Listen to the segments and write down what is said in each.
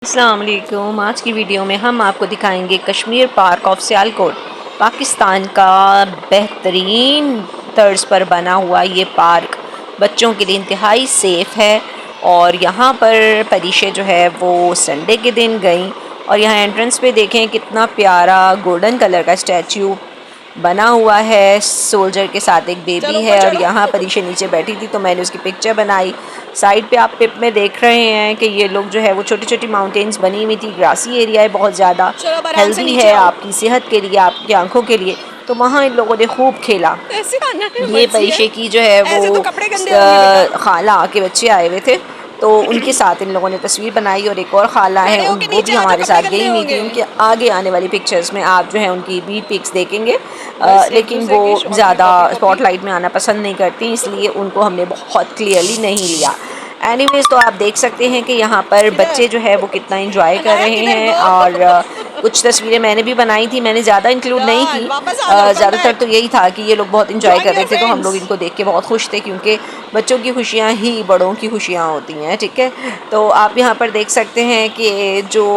अस्सलाम वालेकुम। आज की वीडियो में हम आपको दिखाएंगे कश्मीर पार्क ऑफ सियालकोट। पाकिस्तान का बेहतरीन तर्ज पर बना हुआ ये पार्क बच्चों के लिए इंतहाई सेफ़ है। और यहाँ पर परीशे जो है वो संडे के दिन गई और यहाँ एंट्रेंस पे देखें कितना प्यारा गोल्डन कलर का स्टैचू बना हुआ है। सोल्जर के साथ एक बेबी है और यहाँ परीशा नीचे बैठी थी तो मैंने उसकी पिक्चर बनाई। साइड पे आप पिप में देख रहे हैं कि ये लोग जो है वो छोटी छोटी माउंटेन्स बनी हुई थी। ग्रासी एरिया है, बहुत ज़्यादा हेल्दी है आपकी सेहत के लिए, आपकी आंखों के लिए। तो वहाँ इन लोगों ने खूब खेला। ये परीशे की जो है वो खाला के बच्चे आए हुए थे तो उनके साथ इन लोगों ने तस्वीर बनाई और एक और खाला है वो भी हमारे साथ गई हुई थी। उनके आगे आने वाली पिक्चर्स में आप जो है उनकी भी पिक्स देखेंगे, लेकिन वो ज़्यादा स्पॉटलाइट में आना पसंद नहीं करती, इसलिए उनको हमने बहुत क्लियरली नहीं लिया। एनीवेज तो आप देख सकते हैं कि यहाँ पर बच्चे जो है वो कितना इंजॉय कर रहे हैं। और कुछ तस्वीरें मैंने भी बनाई थी, मैंने ज़्यादा इंक्लूड नहीं की। ज़्यादातर तो यही था कि ये लोग बहुत इंजॉय कर रहे थे तो हम लोग इनको देख के बहुत खुश थे, क्योंकि बच्चों की खुशियाँ ही बड़ों की खुशियाँ होती हैं। ठीक है, तो आप यहाँ पर देख सकते हैं कि जो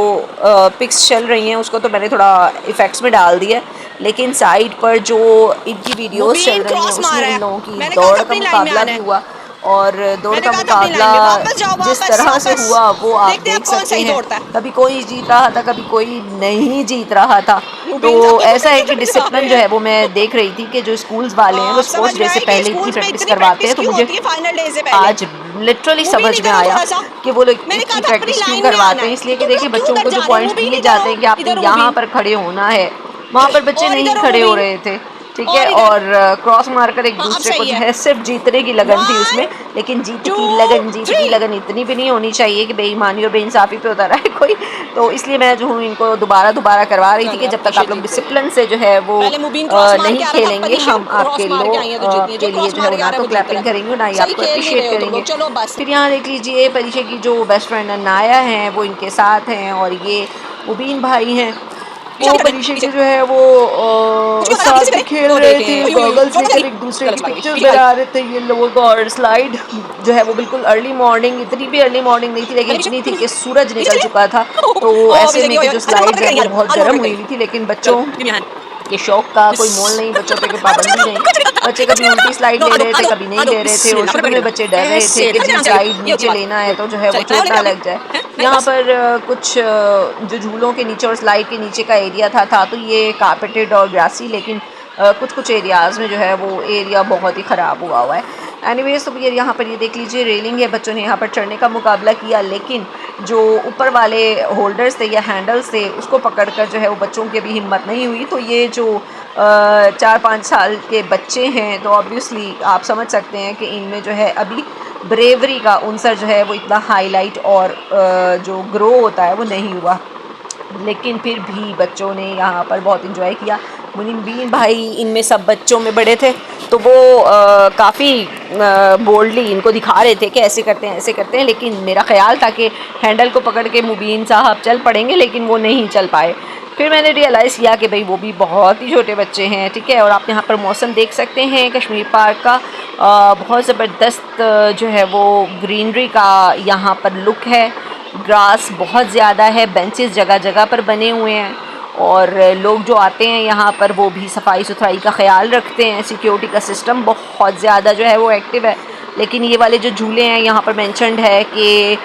पिक्स चल रही हैं उसको तो मैंने थोड़ा इफ़ेक्ट्स में डाल दिया, लेकिन साइड पर जो इनकी वीडियोस चल रही हैं उसमें इन लोगों की दौड़ का मुकाबला भी हुआ। और दौड़ का मुकाबला जिस तरह से हुआ वो आप देख सकते हैं। कभी कोई जीत रहा था, कभी कोई नहीं जीत रहा था। तो ऐसा है कि डिसिप्लिन जो है वो मैं देख रही थी कि जो स्कूल्स वाले हैं वो स्पोर्ट्स डे से पहले इतनी प्रैक्टिस करवाते हैं, तो मुझे आज लिटरली समझ में आया कि वो लोग इतनी प्रैक्टिस क्यों करवाते हैं। इसलिए कि देखिए बच्चों को जो पॉइंट्स दिए जाते हैं कि आपने यहाँ पर खड़े होना है, वहाँ पर बच्चे नहीं खड़े हो रहे थे। ठीक है, और क्रॉस मारकर एक दूसरे को जो है सिर्फ जीतने की लगन थी उसमें, लेकिन जीत की लगन इतनी भी नहीं होनी चाहिए कि बेईमानी और बेइंसाफी पे उतर है कोई। तो इसलिए मैं जो हूँ इनको दोबारा करवा रही थी कि जब तक आप लोग डिसिप्लिन से जो है वो नहीं खेलेंगे, हम आपके के लिए जो है ना तो क्लैपिंग करेंगे ना ही आपको अप्रिशिएट करेंगे। फिर यहाँ देख लीजिए परीक्षा की जो बेस्ट फ्रेंड अनाया हैं वो इनके साथ हैं और ये मुबीन भाई हैं। वो परीक्षा के जो है वो साथ में खेल रहे थे, गॉगल्स लेकर एक दूसरे की पिक्चर्स बना रहे थे ये लोग। और स्लाइड जो है वो बिल्कुल अर्ली मॉर्निंग, इतनी भी अर्ली मॉर्निंग नहीं थी लेकिन इतनी थी कि सूरज निकल चुका था, तो ऐसे में कि जो स्लाइड्स है वो बहुत गर्म हुई हुई थी। लेकिन बच्चों के शौक का कोई मोल नहीं, बच्चों पे कोई पाबंदी नहीं। बच्चे कभी उल्टी स्लाइड ले रहे थे, कभी नहीं ले रहे थे। और शुरू में बच्चे डर रहे थे कि जी स्लाइड नीचे लेना है तो जो है वो चोट ना लग जाए। यहाँ पर कुछ जो झूलों के नीचे और स्लाइड के नीचे का एरिया था तो ये कारपेटेड और ग्रासी, लेकिन कुछ एरियाज़ में जो है वो एरिया बहुत ही ख़राब हुआ हुआ है। एनीवेज तो यहाँ पर ये देख लीजिए रेलिंग है, बच्चों ने यहाँ पर चढ़ने का मुकाबला किया, लेकिन जो ऊपर वाले होल्डर्स थे या हैंडल्स थे उसको पकड़कर जो है वो बच्चों की अभी हिम्मत नहीं हुई। तो ये जो 4-5 साल के बच्चे हैं तो ऑब्वियसली आप समझ सकते हैं कि इनमें जो है अभी ब्रेवरी का उनसर जो है वो इतना हाईलाइट और जो ग्रो होता है वो नहीं हुआ, लेकिन फिर भी बच्चों ने यहाँ पर बहुत इंजॉय किया। मुनीम भाई इनमें सब बच्चों में बड़े थे तो वो काफ़ी बोल्डली इनको दिखा रहे थे कि ऐसे करते हैं, लेकिन मेरा ख्याल था कि हैंडल को पकड़ के मुबीन साहब चल पड़ेंगे, लेकिन वो नहीं चल पाए। फिर मैंने रियलाइज़ किया कि भाई वो भी बहुत ही छोटे बच्चे हैं। ठीक है, और आप यहाँ पर मौसम देख सकते हैं कश्मीर पार्क का, बहुत ज़बरदस्त जो है वो ग्रीनरी का यहाँ पर लुक है। ग्रास बहुत ज़्यादा है, बेंचेस जगह जगह पर बने हुए हैं और लोग जो आते हैं यहाँ पर वो भी सफाई सुथराई का ख्याल रखते हैं। सिक्योरिटी का सिस्टम बहुत ज़्यादा जो है वो एक्टिव है। लेकिन ये वाले जो झूले हैं यहाँ पर मेंशन्ड है कि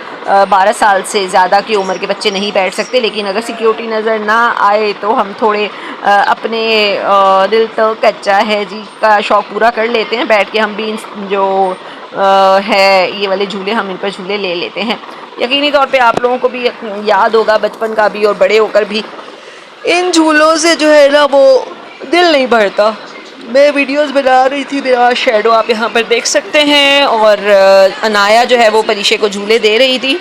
12 साल से ज़्यादा की उम्र के बच्चे नहीं बैठ सकते, लेकिन अगर सिक्योरिटी नज़र ना आए तो हम थोड़े अपने दिल तो कच्चा है जी का शौक़ पूरा कर लेते हैं, बैठ के हम भी जो है ये वाले झूले हम इन पर झूले ले लेते हैं। यकीनी तौर पे आप लोगों को भी याद होगा बचपन का भी और बड़े होकर भी इन झूलों से जो है ना वो दिल नहीं भरता। मैं वीडियोस बना रही थी, मेरा शेडो आप यहाँ पर देख सकते हैं। और अनाया जो है वो परीक्षे को झूले दे रही थी,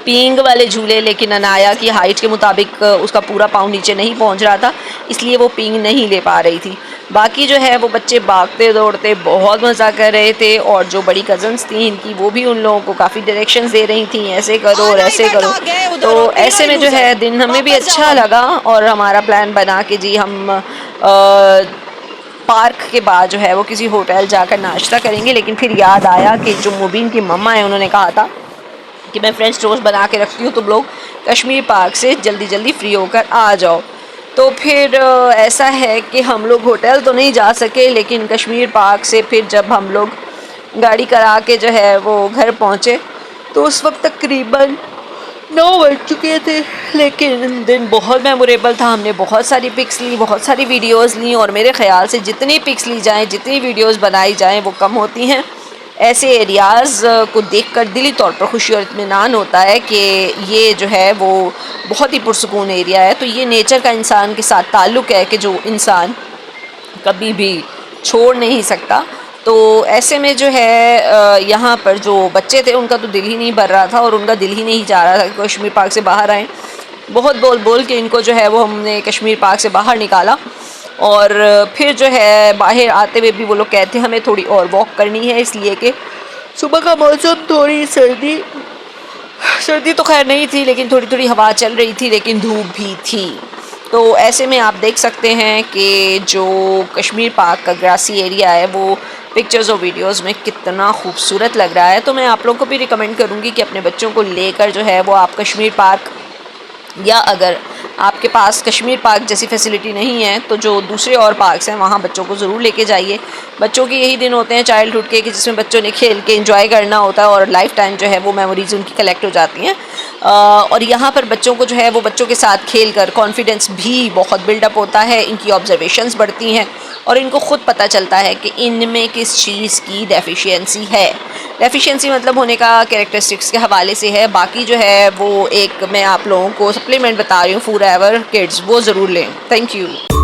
पींग वाले झूले, लेकिन अनाया की हाइट के मुताबिक उसका पूरा पाँव नीचे नहीं पहुँच रहा था, इसलिए वो पींग नहीं ले पा रही थी। बाकी जो है वो बच्चे भागते दौड़ते बहुत मज़ा कर रहे थे। और जो बड़ी कज़न्स थी इनकी वो भी उन लोगों को काफ़ी डायरेक्शंस दे रही थी, ऐसे करो और ऐसे करो। तो ऐसे में जो है दिन हमें भी अच्छा लगा और हमारा प्लान बना कि जी हम पार्क के बाद जो है वो किसी होटल जाकर नाश्ता करेंगे। लेकिन फिर याद आया कि जो मुबीन की मम्मा है उन्होंने कहा था कि मैं फ्रेंच टोस्ट बना के रखती हूँ, तुम लोग कश्मीर पार्क से जल्दी जल्दी फ्री होकर आ जाओ। तो फिर ऐसा है कि हम लोग होटल तो नहीं जा सके, लेकिन कश्मीर पार्क से फिर जब हम लोग गाड़ी करा के जो है वो घर पहुँचे तो उस वक्त तकरीबन 9 बज चुके थे। लेकिन दिन बहुत मेमोरेबल था, हमने बहुत सारी पिक्स ली, बहुत सारी वीडियोस ली, और मेरे ख़्याल से जितनी पिक्स ली जाएँ, जितनी वीडियोस बनाई जाएँ वो कम होती हैं। ऐसे एरियाज़ को देखकर दिली तौर पर खुशी और इत्मीनान होता है कि ये जो है वो बहुत ही पुरसुकून एरिया है। तो ये नेचर का इंसान के साथ ताल्लुक़ है कि जो इंसान कभी भी छोड़ नहीं सकता। तो ऐसे में जो है यहाँ पर जो बच्चे थे उनका तो दिल ही नहीं भर रहा था, और उनका दिल ही नहीं जा रहा था कि कश्मीर पार्क से बाहर आएँ। बहुत बोल बोल के इनको जो है वो हमने कश्मीर पार्क से बाहर निकाला, और फिर जो है बाहर आते हुए भी वो लोग कहते हैं हमें थोड़ी और वॉक करनी है, इसलिए कि सुबह का मौसम थोड़ी सर्दी तो खैर नहीं थी, लेकिन थोड़ी थोड़ी हवा चल रही थी, लेकिन धूप भी थी। तो ऐसे में आप देख सकते हैं कि जो कश्मीर पार्क का ग्रासी एरिया है वो पिक्चर्स और वीडियोस में कितना खूबसूरत लग रहा है। तो मैं आप लोगों को भी रिकमेंड करूँगी कि अपने बच्चों को लेकर जो है वो आप कश्मीर पार्क, या अगर आपके पास कश्मीर पार्क जैसी फैसिलिटी नहीं है तो जो दूसरे और पार्क्स हैं वहाँ बच्चों को ज़रूर लेके जाइए। बच्चों के यही दिन होते हैं चाइल्डहुड के कि जिसमें बच्चों ने खेल के एंजॉय करना होता है, और लाइफ टाइम जो है वो मेमोरीज उनकी कलेक्ट हो जाती हैं। और यहाँ पर बच्चों को जो है वो बच्चों के साथ खेल कर कॉन्फिडेंस भी बहुत बिल्डअप होता है, इनकी ऑब्जर्वेशंस बढ़ती हैं, और इनको ख़ुद पता चलता है कि इनमें किस चीज़ की डेफिशिएंसी है। डेफिशिएंसी मतलब होने का कैरेक्टरिस्टिक्स के हवाले से है, बाकी जो है वो एक मैं आप लोगों को सप्लीमेंट बता रही हूँ, फॉरएवर किड्स, वो ज़रूर लें। Thank you.